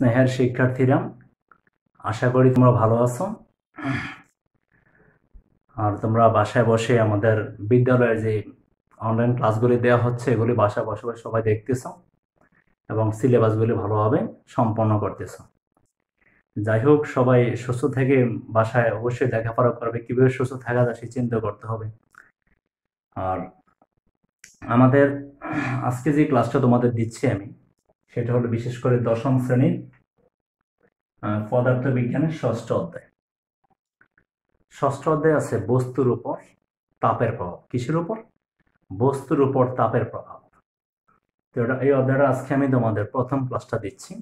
স্নেহের শিক্ষার্থীরা, আশা করি তোমরা ভালো আছো। আর তোমরা বাসায় বসে আমাদের বিদ্যালয়ের যে অনলাইন ক্লাসগুলি দেওয়া হচ্ছে এগুলি বাসায় বসে বসে সবাই দেখতেছো এবং সিলেবাসগুলি ভালোভাবে সম্পন্ন করতেছো। যাই হোক, সবাই সুস্থ থেকে বাসায় অবশ্যই লেখাপড়া করবে। কিভাবে সুস্থ থাকা যায় সে চিন্তা করতে হবে। আর আমাদের আজকে যে ক্লাসটা তোমাদের দিচ্ছি আমি, সেটা হলো বিশেষ করে দশম শ্রেণীর পদার্থবিজ্ঞানের ষষ্ঠ অধ্যায়। ষষ্ঠ অধ্যায় আছে বস্তুর উপর তাপের প্রভাব। কিসের উপর? বস্তুর উপর তাপের প্রভাব। তো এই অধ্যায়টা আজকে আমি তোমাদের প্রথম ক্লাসটা দিচ্ছি।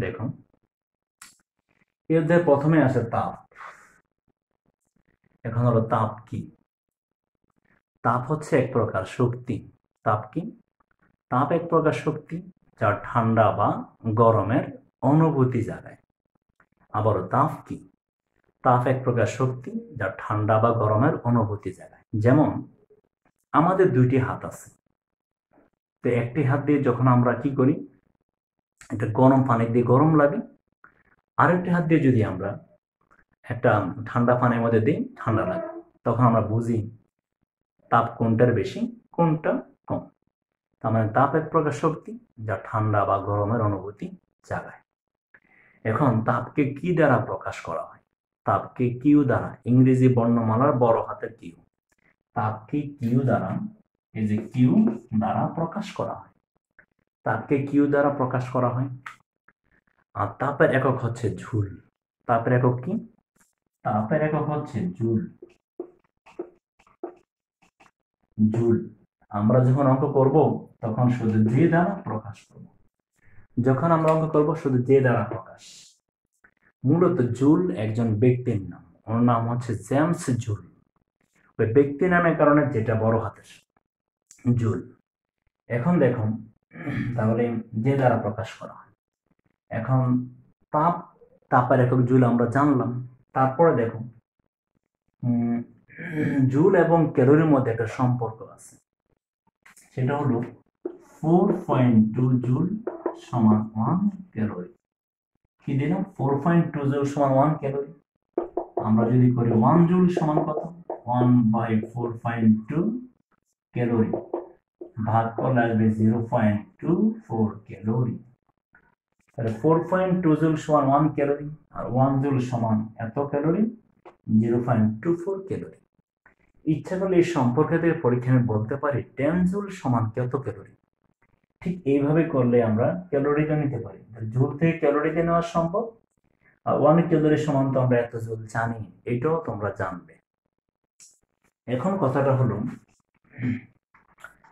দেখুন, এই অধ্যায়ের প্রথমে আসে তাপ। এখন হলো তাপ কি? তাপ হচ্ছে এক প্রকার শক্তি। তাপ কি? তাপ এক প্রকার শক্তি যা ঠান্ডা বা গরমের অনুভূতি জাগায়। আবারও তাপ কি? তাপ এক প্রকার শক্তি যা ঠান্ডা বা গরমের অনুভূতি জাগায়। যেমন আমাদের দুইটি হাত আছে, তো একটি হাত দিয়ে যখন আমরা কি করি, একটা গরম পানি দিয়ে গরম লাগে, আরেকটি হাত দিয়ে যদি আমরা একটা ঠান্ডা পানির মধ্যে দিই ঠান্ডা লাগে, তখন আমরা বুঝি তাপ কোনটার বেশি কোনটা কম। তার মানে তাপ এক প্রকার শক্তি যা ঠান্ডা বা গরমের অনুভূতি জাগায়। এখন তাপকে কি দ্বারা প্রকাশ করা হয়? তাপকে কিউ দ্বারা, ইংরেজি বর্ণমালার বড় হাতের কিউ, তাপকে কিউ দ্বারা, এই যে কিউ দ্বারা প্রকাশ করা হয়। তাপকে কিউ দ্বারা প্রকাশ করা হয়। আর তাপের একক হচ্ছে জুল। তাপের একক কি? তাপের একক হচ্ছে জুল। জুল। আমরা যখন অঙ্ক করব তখন শুধু যে দ্বারা প্রকাশ করব। যখন আমরা অঙ্ক করব শুধু যে দ্বারা প্রকাশ। মূলত জুল একজন ব্যক্তির নাম। ওর নাম হচ্ছে জেমস জুল। ওই ব্যক্তি নামের কারণে যেটা বড় হাতের জুল। এখন দেখুন, তাহলে যে দ্বারা প্রকাশ করা হয়। এখন তাপ, তাপের একক জুল আমরা জানলাম। তারপরে দেখুন, জুল এবং ক্যালোরির মধ্যে একটা সম্পর্ক আছে। সেটা হলো 4.2 জুল সমান 1 ক্যালোরি। কি দিলাম? 4.2 জুল সমান 1 ক্যালোরি। আমরা যদি করি 1 জুল সমান কত? 1/4.2 ক্যালোরি, ভাগ করলে আসবে 0.24 ক্যালোরি। তাহলে 4.2 জুল সমান 1 ক্যালোরি, আর 1 জুল সমান এত ক্যালোরি, 0.24 ক্যালোরি। ইচ্ছা করলে এই সম্পর্ক থেকে পরীক্ষা আমি বলতে পারি 10 জুল সমান কত ক্যালোরি। ঠিক এইভাবে করলে আমরা ক্যালোরিটা নিতে পারি। জুল থেকে ক্যালোরিতে নেওয়া সম্ভব। আর 1 ক্যালোরি সমান তো আমরা এত জুল জানি, এটাও তোমরা জানবে। এখন কথাটা হলো,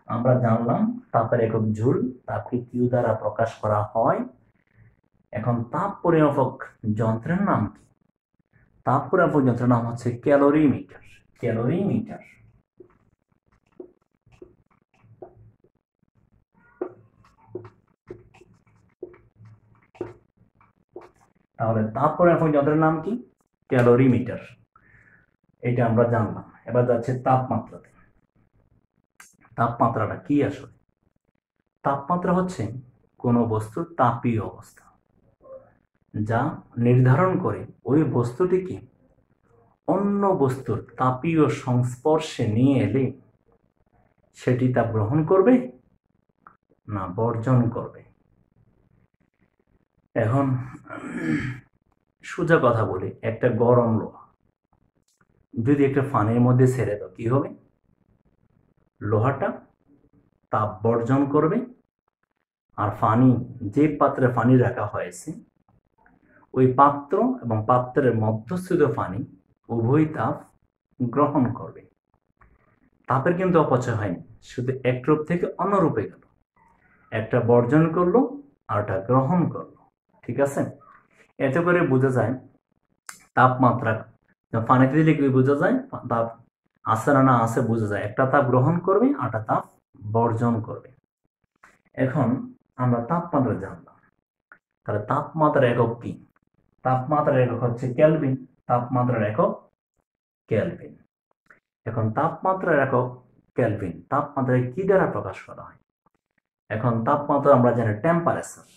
আমরা জানলাম তাপের একক জুল, তাপকে কিউ দ্বারা প্রকাশ করা হয়। এখন তাপ পরিমাপক যন্ত্রের নাম কি? তাপ পরিমাপক যন্ত্রের নাম হচ্ছে ক্যালোরিমিটার। ক্যালোরিমিটার। তাহলে তাপ পরিমাপক যন্ত্রের নাম কি? ক্যালোরিমিটার। এটা আমরা জানলাম। এবার যাচ্ছে তাপমাত্রাতে। তাপমাত্রাটা কি আসলে? তাপমাত্রা হচ্ছে কোনো বস্তুর তাপীয় অবস্থা, যা নির্ধারণ করে ওই বস্তুটিকে অন্য বস্তুর তাপীয় সংস্পর্শে নিয়ে এলে সেটি তাপ গ্রহণ করবে না বর্জন করবে। এখন সোজা কথা বলি, একটা গরম লোহা যদি একটা পানির মধ্যে ছেড়ে দাও, কি হবে? লোহাটা তাপ বর্জন করবে, আর পানি, যে পাত্রে পানি রাখা হয়েছে ওই পাত্র এবং পাত্রের মধ্যস্থিত পানি উভয় তাপ গ্রহণ করবে। তাপের কিন্তু অপচয় হয়নি, শুধু এক রূপ থেকে অন্য রূপে গেল। একটা বর্জন করলো আর একটা গ্রহণ করলো। ঠিক আছে? এতে করে বোঝা যায় তাপমাত্রা পানিতে দিলে কি বোঝা যায়? তাপ আছে না না আছে বোঝা যায়। একটা তাপ গ্রহণ করবে আর একটা তাপ বর্জন করবে। এখন আমরা তাপমাত্রা জানলাম, তাহলে তাপমাত্রার একক কি? তাপমাত্রার একক হচ্ছে কেলভিন। তাপমাত্রার একক কেলভিন। এখন তাপমাত্রার একক কেলভিন, তাপমাত্রা কি দ্বারা প্রকাশ করা হয়? এখন তাপমাত্রা আমরা জানি টেম্পারেচার।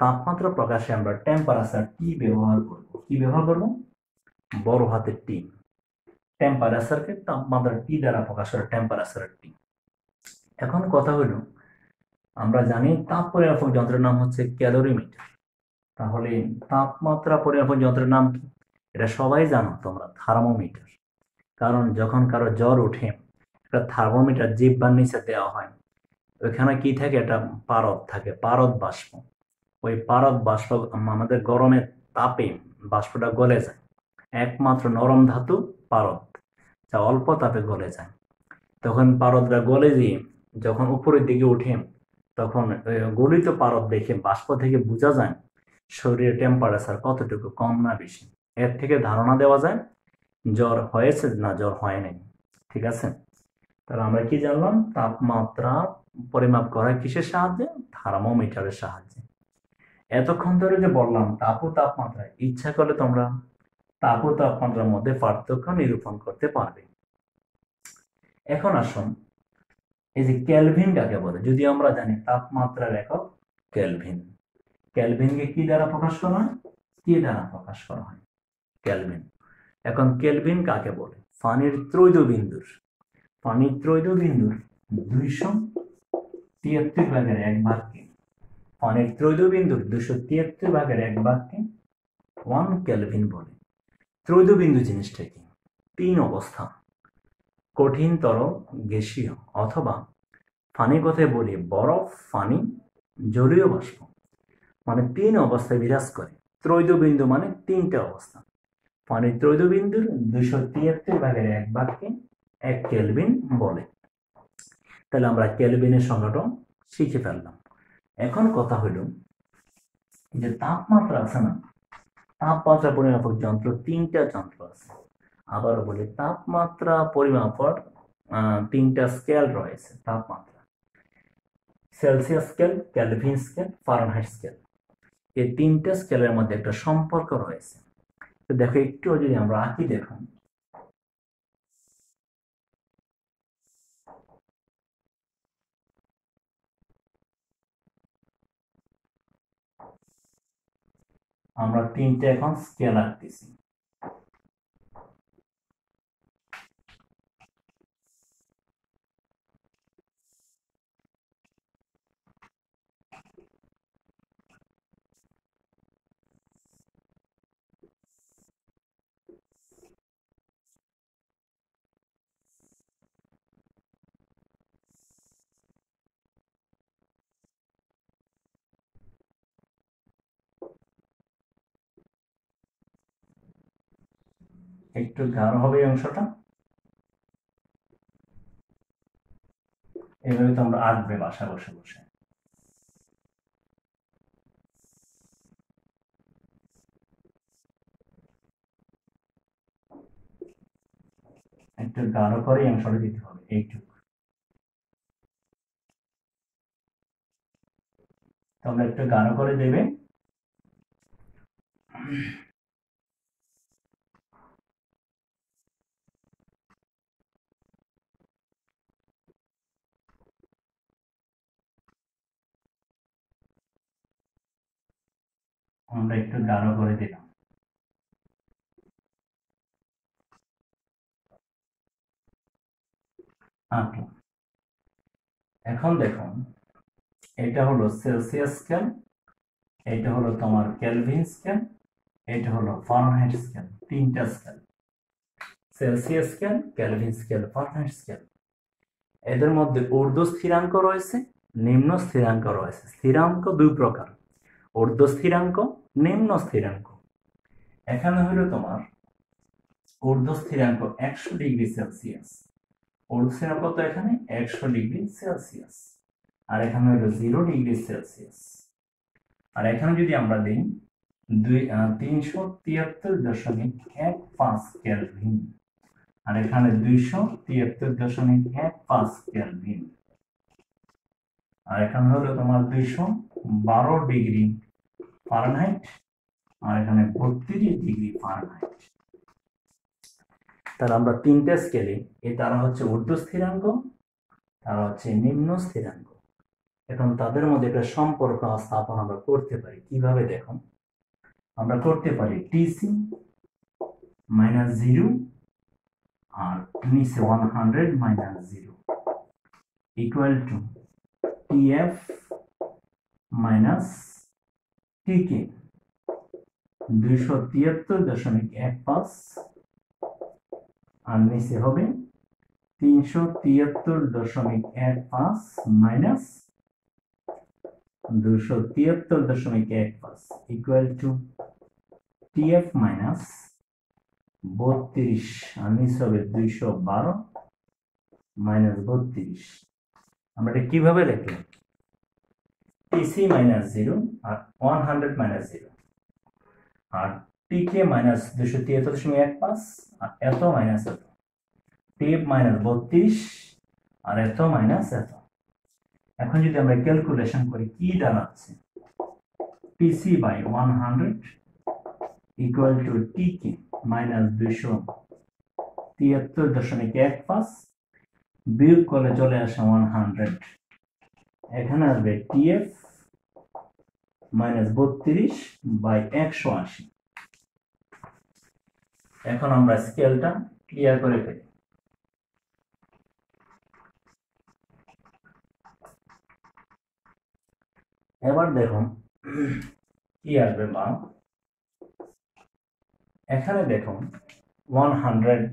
তাপমাত্রা প্রকাশে আমরা টেম্পারেচার টি ব্যবহার করব। কি ব্যবহার করব? বড় হাতের টি। টেম্পারেচারকে তাপমাত্রা টি দ্বারা প্রকাশ করে টেম্পারেচার টি। এখন কথা হলো, আমরা জানি তাপ পরিমাপক যন্ত্রের নাম হচ্ছে ক্যালোরিমিটার। তাহলে তাপমাত্রা পরিমাপক যন্ত্রের নাম কি? এটা সবাই জানো তোমরা, থার্মোমিটার। কারণ যখন কারো জ্বর ওঠে, একটা থার্মোমিটার জিহ্বার নিচে দেওয়া হয়, ওইখানে কি থাকে? একটা পারদ থাকে, পারদ বাষ্প। ওই পারদ বাষ্প আমাদের গরমের তাপে বাষ্পটা গলে যায়। একমাত্র নরম ধাতু পারদ, যা অল্প তাপে গলে যায়। তখন পারদটা গলে দিয়ে যখন উপরের দিকে ওঠে, তখন গলিত পারদ দেখে বাষ্প থেকে বোঝা যায় শরীরের টেম্পারেচার কতটুকু, কম না বেশি। এর থেকে ধারণা দেওয়া যায় জ্বর হয়েছে না জ্বর হয় নাই। ঠিক আছে? তাহলে আমরা কি জানলাম? তাপমাত্রা পরিমাপ করা কিসের সাহায্যে? থার্মোমিটারের সাহায্যে। এতক্ষণ ধরে যে বললাম তাপ ও তাপমাত্রা, ইচ্ছা করলে তোমরা তাপ ও তাপমাত্রার মধ্যে পার্থক্য নিরূপণ করতে পারবে। এখন আসুন, এই যে কেলভিন কাকে বলে? যদি আমরা জানি তাপমাত্রার একক কেলভিন। কেলভিনকে কি দ্বারা প্রকাশ করা হয়? কি দ্বারা প্রকাশ করা হয়? কেলভিন। এখন কেলভিন কাকে বলে? পানির ত্রৈধবিন্দুর 273/1 পানির ত্রৈধবিন্দুর 273/1 1 কেলভিন বলে। ত্রৈধবিন্দু জিনিসটা কি? 3 অবস্থা: কঠিন, তরল, গ্যাসীয়, অথবা পানি কথায় বলি বরফ, পানি, জলীয় বাষ্প। মানে 3 অবস্থায় বিরাজ করে। ত্রৈধবিন্দু মানে 3টা অবস্থা। পানির ত্রৈধবিন্দুর 273/1 1 কেলভিন বলে। তাহলে আমরা কেলভিনের সংজ্ঞাটা শিখে ফেললাম। এখন কথা হলো, যে তাপমাত্রা আছে না, তাপমাত্রা পরিমাপক যন্ত্র 3টা যন্ত্র আছে। আবার বলি, তাপমাত্রা পরিমাপক 3টা স্কেল রয়েছে। তাপমাত্রা Celsius scale, Kelvin scale, Fahrenheit scale. এই 3টা স্কেলের মধ্যে একটা সম্পর্ক রয়েছে। তো দেখো, একটু যদি আমরা আঁকি, দেখুন আমরা 3টা এখন স্কেল আঁকতেছি। একটু গাঢ় হবে এই অংশটা, এভাবে তোমরা আঁকবে বাসা বসে বসে। একটু গাঢ় করে এই অংশটা দিতে হবে, এইটুকু। তোমরা একটু গাঢ় করে দেবে। আমরা একটু গাঢ় করে দিলাম। আঁকলাম। এখন দেখুন, এটা হলো সেলসিয়াস স্কেল, এটা হলো তোমার কেলভিন স্কেল, এটা হলো ফারেনহাইট স্কেল। 3টা scale: Celsius scale, Kelvin scale, Fahrenheit scale. এদের মধ্যে ঊর্ধ্ব স্থিরাঙ্ক রয়েছে, নিম্ন স্থিরাঙ্ক রয়েছে। স্থিরাঙ্ক 2 প্রকার: ঊর্ধ্ব স্থিরাঙ্ক, নিম্ন স্থিরাঙ্ক। এখানে হলো তোমার ঊর্ধ্ব স্থিরাঙ্ক 100 ডিগ্রি সেলসিয়াস। ঊর্ধ্ব স্থিরাঙ্ক তো এখানে 100 ডিগ্রি সেলসিয়াস, আর এখানে হলো 0 ডিগ্রি সেলসিয়াস। আর এখানে যদি আমরা দিই 373.15 কেলভিন, আর এখানে 273.15 কেলভিন, আর এখানে হলো তোমার 212 ডিগ্রি ফারেনহাইট, আর এখানে 32 ডিগ্রি ফারেনহাইট। তাহলে আমরা 3টা স্কেলে, তারা হচ্ছে ঊর্ধ্ব স্থিরাঙ্ক, তারা হচ্ছে নিম্ন স্থিরাঙ্ক। এখন তাদের মধ্যে একটা সম্পর্ক স্থাপন আমরা করতে পারি কিভাবে দেখো, আমরা করতে পারি টিসি মাইনাস 0 আর নিচে 100 minus 0 equal to TF minus টিকে 273.15 আর নিচে হবে 373.15 minus 273.15 equal to TF minus 32 আর নিচে হবে 212 মাইনাস 32। আমরা এটা কিভাবে লিখলাম? টিসি মাইনাস 0 আর 100 মাইনাস 0 আর টিকে মাইনাস 273.15 আর এত মাইনাস এত, টিএফ মাইনাস 32 আর এত মাইনাস এত। এখন যদি আমরা ক্যালকুলেশন করি কি দাঁড়াচ্ছে, TC by 100 equal to TK minus 273.15 বিয়োগ করলে চলে আসে 100, এখানে আসবে টিএফ মাইনাস 32 বাই 180। এখন আমরা স্কেলটা ক্লিয়ার করে ফেলি। এবার দেখুন কি আসবে মান। এখানে দেখুন 100,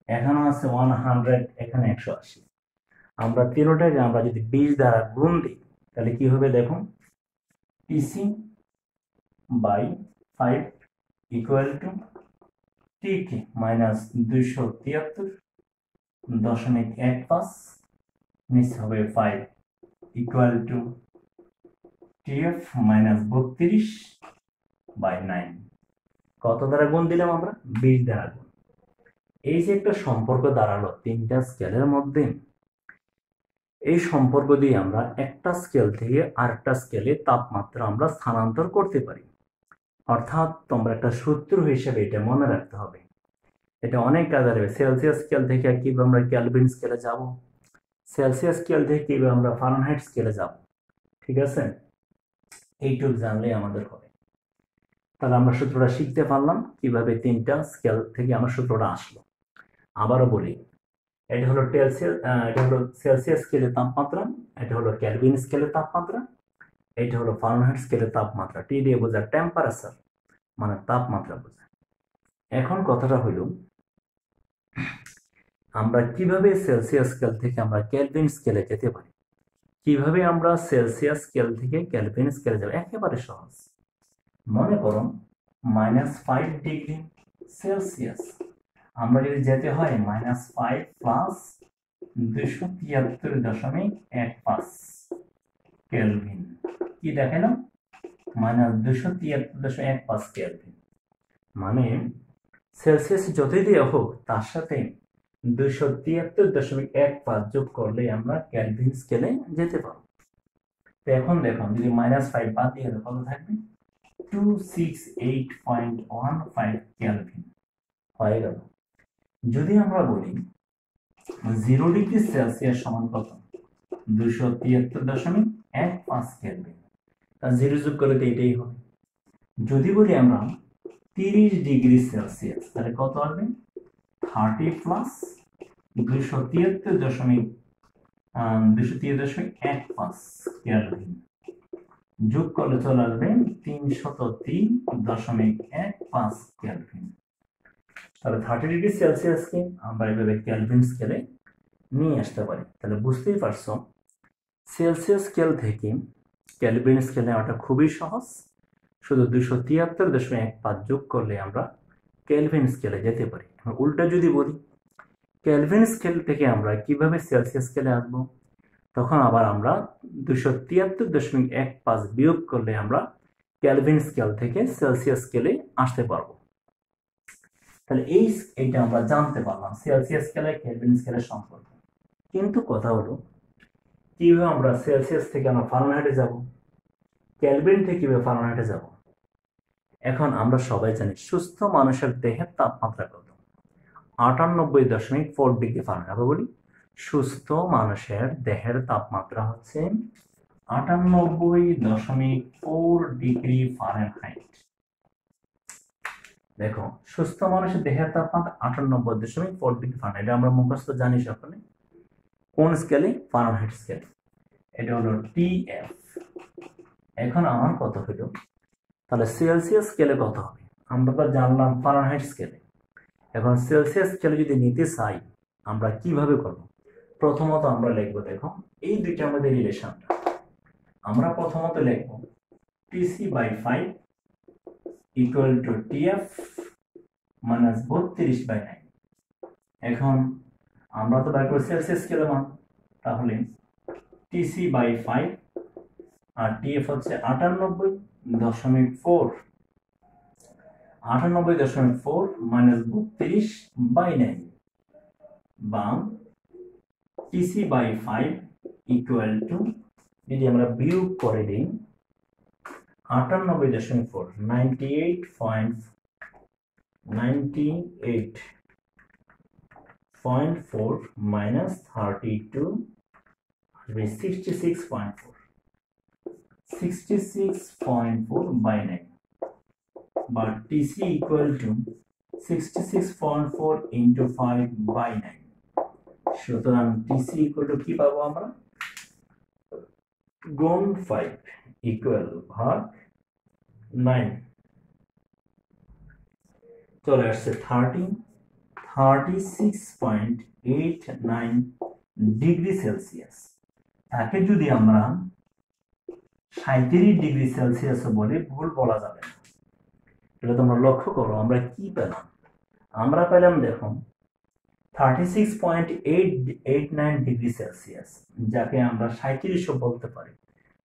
এখানে আছে 100, এখানে 180। আমরা তিনটাকে আমরা যদি 20 দ্বারা গুণ দিই তাহলে কি হবে দেখুন, TC by 5 equal to TK minus 273.15 নিচে হবে 5 equal to TF minus 32 by 9। কত দ্বারা গুণ দিলাম আমরা? 20 দ্বারা গুণ। এই যে একটা সম্পর্ক দাঁড়ালো তিনটা স্কেলের মধ্যে, এই সম্পর্ক দিয়ে আমরা একটা স্কেল থেকে আরেকটা স্কেলে তাপমাত্রা আমরা স্থানান্তর করতে পারি। অর্থাৎ তোমরা একটা সূত্র হিসেবে এটা মনে রাখতে হবে, এটা অনেক কাজে লাগবে। সেলসিয়াস স্কেল থেকে কিভাবে আমরা কেলভিন স্কেলে যাব, সেলসিয়াস স্কেল থেকে কিভাবে আমরা ফারেনহাইট স্কেলে যাব, ঠিক আছে? এইটুকু জানলে আমাদের হবে। তাহলে আমরা সূত্রটা শিখতে পারলাম কিভাবে তিনটা স্কেল থেকে আমার সূত্রটা আসলো। আবারও বলি, এটা হলো সেলসিয়াস স্কেলের তাপমাত্রা, এটা হলো কেলভিন স্কেলের তাপমাত্রা, এটা হলো ফারেনহাইট স্কেলের তাপমাত্রা। টি দিয়ে বোঝায় টেম্পারেচার, মানে তাপমাত্রা বোঝায়। এখন কথাটা হলো আমরা কিভাবে সেলসিয়াস স্কেল থেকে আমরা কেলভিন স্কেলে যেতে পারি। কিভাবে আমরা সেলসিয়াস স্কেল থেকে কেলভিন স্কেলে যাব? একেবারে সহজ। মনে করুন -5 ডিগ্রি সেলসিয়াস, আমরা যদি যেতে হয় -5 প্লাস 273.15 কেলভিন, কি দেখালাম? -273.15 কেলভিন। মানে সেলসিয়াস যতই দেওয়া হোক তার সাথে 273.15 যোগ করলে আমরা কেলভিন স্কেলে যেতে পারবো। তো এখন দেখুন যদি -5 বাদ দিয়ে কত থাকবে? 268.15 কেলভিন হয়ে গেল। যদি আমরা বলি 0 ডিগ্রি সেলসিয়াস সমান কত? 273.15 কেলভিন, তা 0 যোগ করলে তো এটাই হবে। যদি বলি আমরা 30 ডিগ্রি সেলসিয়াস তাহলে কত আসবে? 30 প্লাস 273.15 কেলভিন যোগ করলে চলে আসবে 303.15 কেলভিন। তাহলে 30 ডিগ্রি সেলসিয়াসকে আমরা এভাবে কেলভিন স্কেলে নিয়ে আসতে পারি। তাহলে বুঝতেই পারছো সেলসিয়াস স্কেল থেকে কেলভিন স্কেলে ওটা খুবই সহজ, শুধু 273.15 যোগ করলে আমরা কেলভিন স্কেলে যেতে পারি। উল্টা যদি বলি কেলভিন স্কেল থেকে আমরা কিভাবে সেলসিয়াস স্কেলে আসবো, তখন আবার আমরা 273.15 বিয়োগ করলে আমরা কেলভিন স্কেল থেকে সেলসিয়াস স্কেলে আসতে পারবো। তাহলে এইটা আমরা জানতে পারলাম সেলসিয়াস স্কেলে কেলভিন স্কেলের সম্পর্ক। কিন্তু কথা হলো কিভাবে আমরা সেলসিয়াস থেকে আমরা ফারেনহাইটে যাব, কেলভিন থেকে কিভাবে ফারেনহাইটে যাব। এখন আমরা সবাই জানি সুস্থ মানুষের দেহের তাপমাত্রা কত? 98.4 ডিগ্রি ফারেনহাইট। আমরা বলি সুস্থ মানুষের দেহের তাপমাত্রা হচ্ছে 98.4 ডিগ্রি ফারেনহাইট। দেখো সুস্থ মানুষের দেহের তাপমাত্রা 98.4 ডিগ্রি ফারেনহাইট, এটা আমরা মুখস্থ জানি সকলে। কোন স্কেলে? ফারেনহাইট স্কেলে। এটা হলো টিএফ। এখন আমার কত হলো, তাহলে সেলসিয়াস স্কেলে কত হবে? আমরা তো জানলাম ফারেনহাইট স্কেলে। এখন সেলসিয়াস স্কেলে যদি নিতে চাই আমরা কিভাবে করব? প্রথমত আমরা লিখব, দেখো এই দুইটার মধ্যে রিলেশনটা আমরা প্রথমত লিখব TC/5 equal to TF minus 32/9। এখন আমরা তো বের করব সেলসিয়াস স্কেলে মান, তাহলে TC/5 আর TF হচ্ছে 98.4, 98.4 মাইনাস 32/9 বা TC/5 ইকুয়াল টু, যদি আমরা বিয়োগ করে দিই 98.4 98.4 মাইনাস 32 আসবে 66.4 বা TC ইকুয়াল টু 66.4 ইন্টু 5/9। সুতরাং TC ইকুয়াল টু কি পাবো আমরা? গুণ 5 ইকুয়াল ভাগ 9 চলে আসছে 36.89 ডিগ্রি সেলসিয়াস। তাকে যদি আমরা 37 ডিগ্রি সেলসিয়াস বলে ভুল বলা যাবে না। এটা তোমরা লক্ষ্য করো, আমরা কি পেলাম? আমরা পেলাম দেখো 36.89 ডিগ্রি সেলসিয়াস, যাকে আমরা 3700 বলতে পারি,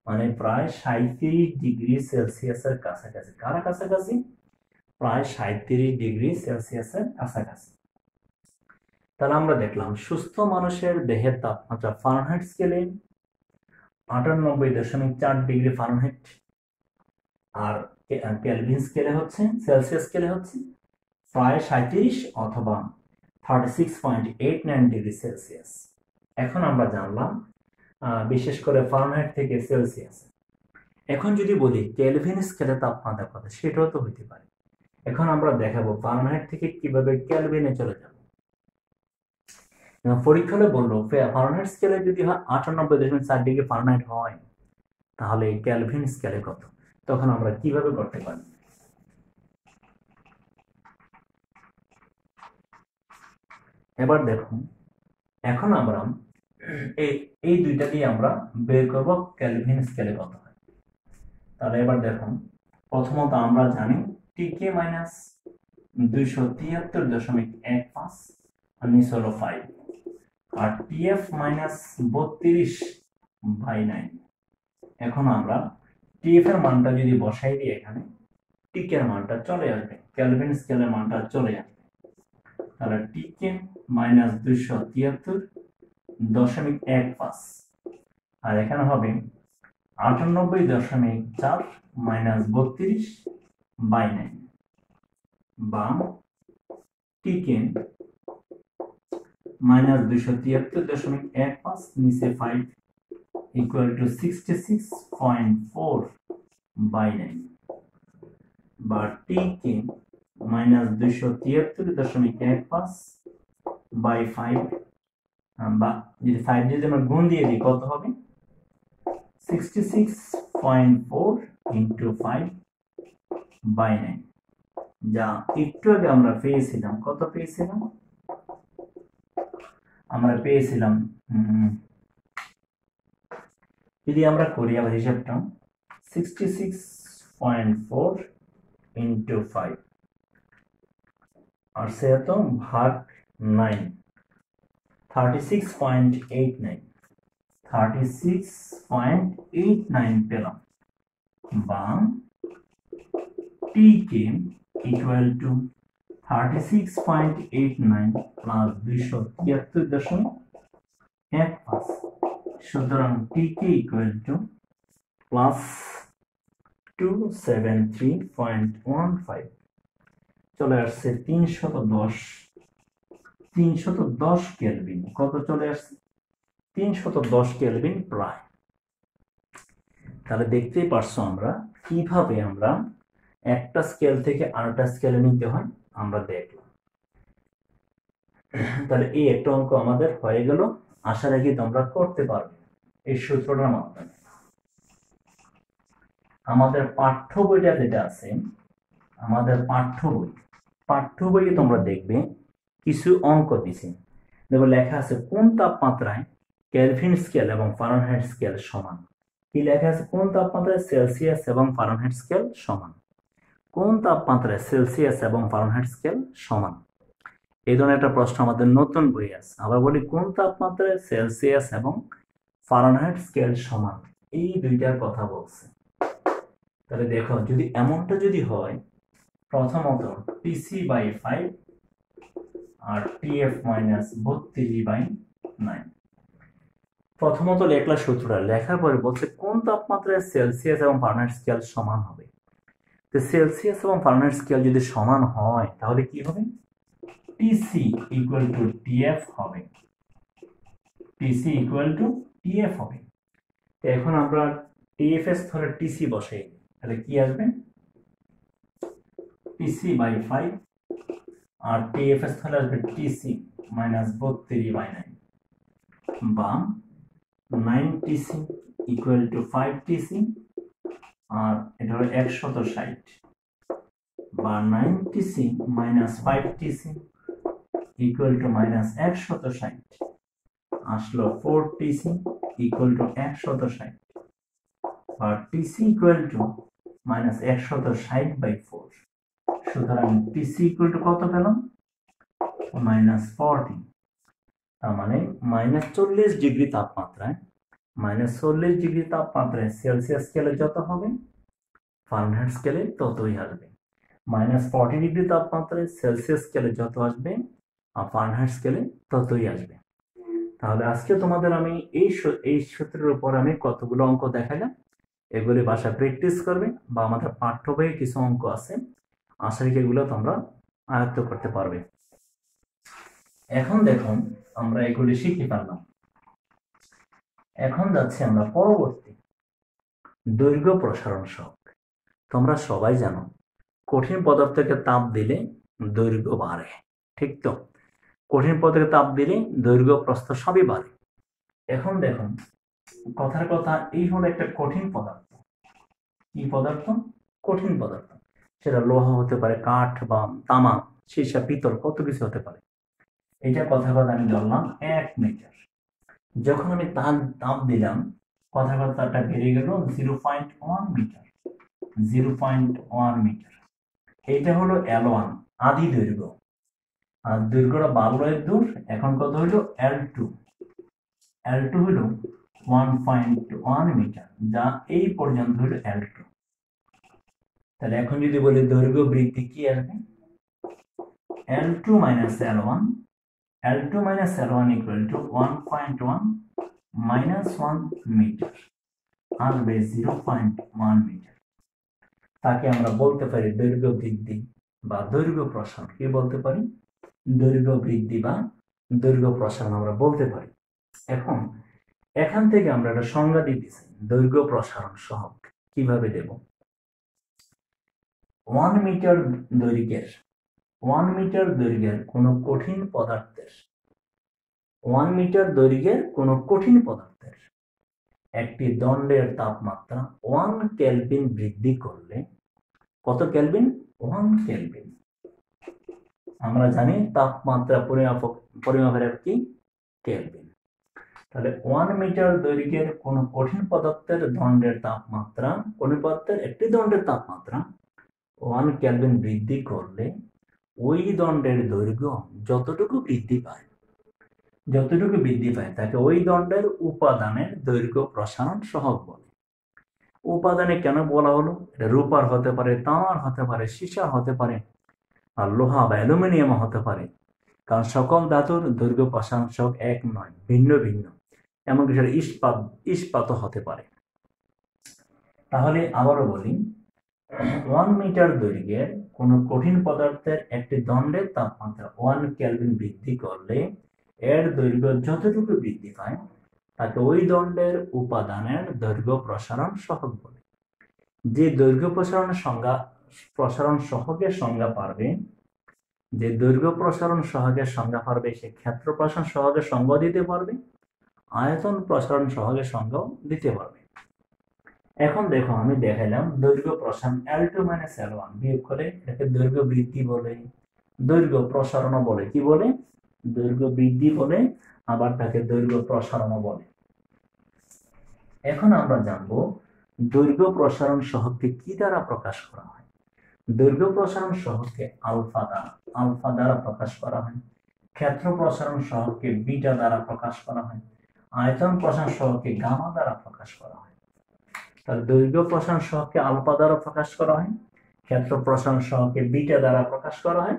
মানে প্রায় 37 ডিগ্রি সেলসিয়াসের কাছাকাছি। কার কাছাকাছি? প্রায় 37 ডিগ্রি সেলসিয়াসের কাছাকাছি। তাহলে আমরা দেখলাম সুস্থ মানুষের দেহের তাপমাত্রা ফারেনহাইট স্কেলে 98.4 ডিগ্রি ফারেনহাইট, আর কেলভিন স্কেলে হচ্ছে, সেলসিয়াস স্কেলে হচ্ছে প্রায় 37 অথবা 36.89 ডিগ্রি সেলসিয়াস। এখন আমরা জানলাম বিশেষ করে ফারেনহাইট থেকে সেলসিয়াস। এখন যদি বলি কেলভিন স্কেলে তাপমাত্রা কত, সেটাও তো হইতে পারে। এখন আমরা দেখাবো ফারেনহাইট থেকে কিভাবে কেলভিনে চলে যাব। পরীক্ষায় বললো ফারেনহাইট স্কেলে যদি 98.4 ডিগ্রি ফারেনহাইট হয় তাহলে কেলভিন স্কেলে কত, তখন আমরা কিভাবে করতে পারি? এবার দেখুন, এখন আমরা এই দুইটা দিয়ে আমরা বের করব কেলভিন স্কেলে কত হয়। তাহলে এবার দেখুন, প্রথমত আমরা জানি টিকে মাইনাস 273.15 আর নিচে হলো 5, আর টিএফ মাইনাস 32/9। এখন আমরা টিএফ এর মানটা যদি বসাই দিই এখানে, টিকে এর মানটা চলে আসবে, কেলভিন স্কেলের মানটা চলে আসবে। তাহলে টিকে মাইনাস 273.15 আর এখানে হবে 98.4 মাইনাস 32/9 বা টিকে মাইনাস 273.15 নিচে 5 ইকুয়াল টু 66.4/9 বা টিকে মাইনাস 273.15 বাই 5 বা যদি 5 যদি আমরা গুণ দিয়ে দিই কত হবে? 66.4 ইন্টু 5/9, যা একটু আগে আমরা পেয়েছিলাম। কত পেয়েছিলাম? আমরা পেয়েছিলাম, যদি আমরা করি আবার হিসাবটা, 66.4 ইন্টু 5 আর সে তো ভাগ 9, 36.89 পেলাম বা টিকে ইকুয়াল টু 36.89 প্লাস 273.15। সুতরাং টিকে ইকুয়াল টু প্লাস 273.15 চলে আসছে 310 কেলভিন। কত চলে আসছে? 310 কেলভিন প্রায়। তাহলে দেখতেই পারছো আমরা কিভাবে আমরা একটা স্কেল থেকে আরেকটা স্কেলে নিতে হয় আমরা দেখলাম। তাহলে এই একটা অঙ্ক আমাদের হয়ে গেল, আশা রাখি তোমরা করতে পারবে এই সূত্রটার মাধ্যমে। আমাদের পাঠ্য বইটা যেটা আছে, আমাদের পাঠ্য বইয়ে তোমরা দেখবে কিছু অঙ্ক দিছে, দেখো লেখা আছে কোন তাপমাত্রায় কেলভিন স্কেল এবং ফারেনহাইট স্কেল সমান। কি লেখা আছে? কোন তাপমাত্রায় সেলসিয়াস এবং ফারেনহাইট স্কেল সমান। কোন তাপমাত্রায় সেলসিয়াস এবং ফারেনহাইট স্কেল সমান, এই ধরনের একটা প্রশ্ন আমাদের নতুন বই আছে। আবার বলি কোন তাপমাত্রায় সেলসিয়াস এবং ফারেনহাইট স্কেল সমান, এই দুইটার কথা বলছে। তাহলে দেখো যদি এমনটা যদি হয়, প্রথমত TC/5 আর TF মাইনাস 32/9। প্রথমত লেখলা সূত্রটা, লেখার পরে বলছে কোন তাপমাত্রায় সেলসিয়াস এবং ফারেনহাইট স্কেল সমান হবে। তো সেলসিয়াস এবং ফারেনহাইট স্কেল যদি সমান হয় তাহলে কি হবে? TC ইকুয়াল টু TF হবে। TC ইকুয়াল টু TF হবে। তো এখন আমরা TF এর স্থলে TC বসাই, তাহলে কি আসবে? TC/5 আর TF এর স্থলে আসবে TC মাইনাস 32/9 বা 9TC ইকুয়াল টু 5TC, আর এটা হলো 160 বা 9TC minus 5TC equal to minus 160 আসলো 4TC ইকুয়াল টু 160 আর TC ইকুয়াল টু মাইনাস 160/4। সুতরাং TC ইকুয়াল টু কত পেলাম? মাইনাস 40। তার মানে -40 ডিগ্রি তাপমাত্রায়, -40 ডিগ্রি তাপমাত্রায় সেলসিয়াস স্কেলে যত হবে ফারেনহাইট স্কেলে ততই আসবে। -40 ডিগ্রি তাপমাত্রায় সেলসিয়াস স্কেলে যত আসবে আর ফারেনহাইট স্কেলে ততই আসবে। তাহলে আজকে তোমাদের আমি এই সূত্রের উপর আমি কতগুলো অঙ্ক দেখালাম, এগুলি বাসায় প্র্যাকটিস করবে বা আমাদের পাঠ্য বইয়ে কিছু অঙ্ক আছে, আশা করি এগুলো তোমরা আয়ত্ত করতে পারবে। এখন দেখুন আমরা এগুলি শিখতে পারলাম। এখন যাচ্ছে আমরা পরবর্তী দৈর্ঘ্য প্রসারণ সহগ। তোমরা সবাই জানো কঠিন পদার্থকে তাপ দিলে দৈর্ঘ্য বাড়ে, ঠিক তো? কঠিন পদার্থকে তাপ দিলে দৈর্ঘ্য প্রস্থ সবই বাড়ে। এখন দেখুন কথার কথা, এই হলো একটা কঠিন পদার্থ। কি পদার্থ? কঠিন পদার্থ। সেটা লোহা হতে পারে, কাঠ বা তামা, সীসা, পিতল, কত কিছু হতে পারে। এটা কথা কথা আমি ধরলাম 1 মিটার। যখন আমি তাপ দিলাম কথার কথাটা বেড়ে গেল 0.1 মিটার। 0.1 মিটার, এইটা হলো L1 আদি দৈর্ঘ্য। আর দৈর্ঘ্যটা বাড়লো এর দূর, এখন কত হলো? L2। L2 হলো 1.1 মিটার, যা এই পর্যন্ত হলো L2। তাহলে এখন যদি বলি দৈর্ঘ্য বৃদ্ধি কি আসবে? L2 minus L1, L2 minus L1 equal to 1.1 minus 1 meter আসবে 0.1 মিটার। তাকে আমরা বলতে পারি দৈর্ঘ্য বৃদ্ধি বা দৈর্ঘ্য প্রসারণ। কি বলতে পারি? দৈর্ঘ্য বৃদ্ধি বা দৈর্ঘ্য প্রসারণ আমরা বলতে পারি। এখন এখান থেকে আমরা একটা সংজ্ঞা দিতেছি দৈর্ঘ্য প্রসারণ সহগ কিভাবে দেব। 1 মিটার দৈর্ঘ্যের 1 মিটার দৈর্ঘ্যের কোনো কঠিন পদার্থের 1 মিটার দৈর্ঘ্যের কোনো কঠিন পদার্থের একটি দণ্ডের তাপমাত্রা 1 কেলভিন বৃদ্ধি করলে, কত কেলভিন? 1 কেলভিন। আমরা জানি তাপমাত্রা পরিমাপের কি? কেলভিন। তাহলে 1 মিটার দৈর্ঘ্যের কোনো কঠিন পদার্থের দণ্ডের তাপমাত্রা, কঠিন পদার্থের একটি দণ্ডের তাপমাত্রা 1 কেলভিন বৃদ্ধি করলে ওই দণ্ডের দৈর্ঘ্য যতটুকু বৃদ্ধি পায় তাকে ওই দণ্ডের উপাদানের দৈর্ঘ্য প্রসারণ সহগ বলে। উপাদানে কেন বলা হলো? এটা রূপার হতে পারে, তামার হতে পারে, সীসার হতে পারে, আর লোহা বা অ্যালুমিনিয়াম হতে পারে। কারণ সকল ধাতুর দৈর্ঘ্য প্রসারণ সহগ এক নয়, ভিন্ন ভিন্ন। এমনকি সেটা ইস্পাতও হতে পারে। তাহলে আবারও বলি, 1 মিটার দৈর্ঘ্যের কোন কঠিন পদার্থের একটি দণ্ডের তাপমাত্রা 1 কেলভিন বৃদ্ধি করলে এর দৈর্ঘ্য যতটুকু বৃদ্ধি পায় তাকে ওই দণ্ডের উপাদানের দৈর্ঘ্য প্রসারণ সহগ বলে। যে দৈর্ঘ্য প্রসারণ সহগের সংজ্ঞা পারবে, যে দৈর্ঘ্য প্রসারণ সহগের সংজ্ঞা পারবে, সে ক্ষেত্র প্রসারণ সহগের সংজ্ঞা দিতে পারবে, আয়তন প্রসারণ সহগের সংজ্ঞাও দিতে পারবে। এখন দেখো আমি দেখাইলাম দৈর্ঘ্য প্রসারণ L2 - L1 বিয়োগ করে এটাকে দৈর্ঘ্য বৃদ্ধি বলে, দৈর্ঘ্য প্রসারণ বলে। কি বলে? দৈর্ঘ্য বৃদ্ধি বলে, আবার তাকে দৈর্ঘ্য প্রসারণ বলে। এখন আমরা জানবো দৈর্ঘ্য প্রসারণ সহগকে কি দ্বারা প্রকাশ করা হয়। দৈর্ঘ্য প্রসারণ সহগকে আলফা দ্বারা প্রকাশ করা হয়। ক্ষেত্র প্রসারণ সহগকে বিটা দ্বারা প্রকাশ করা হয়। আয়তন প্রসারণ সহগকে গামা দ্বারা প্রকাশ করা হয়। তাহলে দৈর্ঘ্য প্রসারণ সহগকে আলফা দ্বারা প্রকাশ করা হয়, ক্ষেত্র প্রসারণ সহগকে বিটা দ্বারা প্রকাশ করা হয়,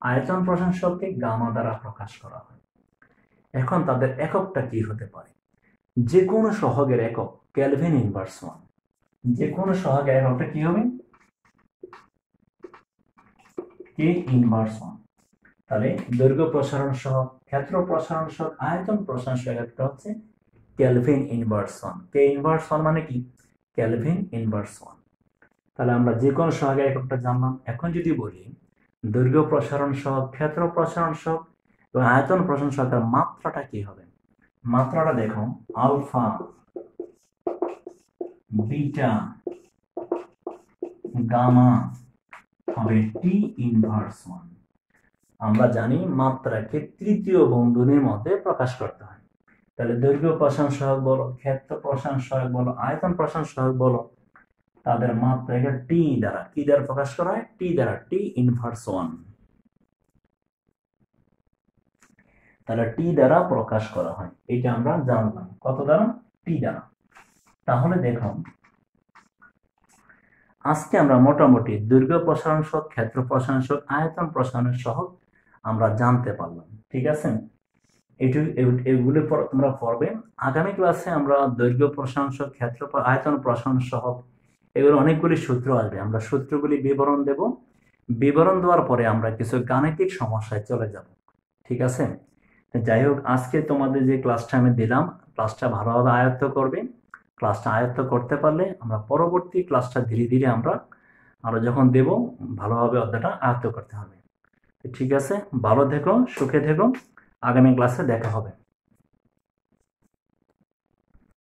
আয়তন প্রসারণ সহগকে গামা দ্বারা প্রকাশ করা হয়। এখন তাদের এককটা কি হতে পারে? যে কোনো সহগের একক কেলভিন ইনভার্স 1। যে কোনো সহগের এককটা কি হবে? কে ইনভার্স 1। তাহলে দৈর্ঘ্য প্রসারণ সহগ, ক্ষেত্র প্রসারণ সহগ, আয়তন প্রসারণ সহগ একটা হচ্ছে কেলভিন ইনভার্স 1। কে ইনভার্স 1 মানে কি? Kelvin inverse 1। তাহলে আমরা যে কোনো সহগের এককটা জানলাম। এখন যদি বলি দৈর্ঘ্য প্রসারণ সহগ, ক্ষেত্র প্রসারণ সহগ এবং আয়তন প্রসারণ সহগের মাত্রাটা কি হবে? মাত্রাটা দেখো, আলফা, বিটা, গামা হবে টি ইনভার্স 1। আমরা জানি মাত্রাকে তৃতীয় বন্ধনীর মধ্যে প্রকাশ করতে হয়। তাহলে দৈর্ঘ্য প্রসারণ সহগ বলো, ক্ষেত্র প্রসারণ সহগ বলো, আয়তন প্রসারণ সহগ বলো, তাদের মাত্রাকে টি দ্বারা, কি দ্বারা প্রকাশ করা হয়? টি দ্বারা, টি ইনভার্স 1। তাহলে টি দ্বারা প্রকাশ করা হয়, এটা আমরা জানলাম। কত দ্বারা? টি দ্বারা। তাহলে দেখো আজকে আমরা মোটামুটি দৈর্ঘ্য প্রসারণ সহগ, ক্ষেত্র প্রসারণ সহগ, আয়তন প্রসারণ সহগ আমরা জানতে পারলাম। ঠিক আছে, এগুলো তোমরা পড়বে। আগামী ক্লাসে আমরা দৈর্ঘ্য প্রসারণ সহগ, ক্ষেত্র আয়তন প্রসারণ সহগ, এগুলো অনেকগুলি সূত্র আসবে। আমরা সূত্রগুলি বিবরণ দেব। বিবরণ দেওয়ার পরে আমরা কিছু গাণিতিক সমস্যায় চলে যাব। ঠিক আছে, যাই হোক, আজকে তোমাদের যে ক্লাসটা আমি দিলাম, ক্লাসটা ভালোভাবে আয়ত্ত করবে। ক্লাসটা আয়ত্ত করতে পারলে আমরা পরবর্তী ক্লাসটা ধীরে ধীরে আমরা আরো যখন দেব, ভালোভাবে অধ্যায়টা আয়ত্ত করতে হবে। ঠিক আছে, ভালো থেকো, সুখে থেকো, আগামী ক্লাসে দেখা হবে।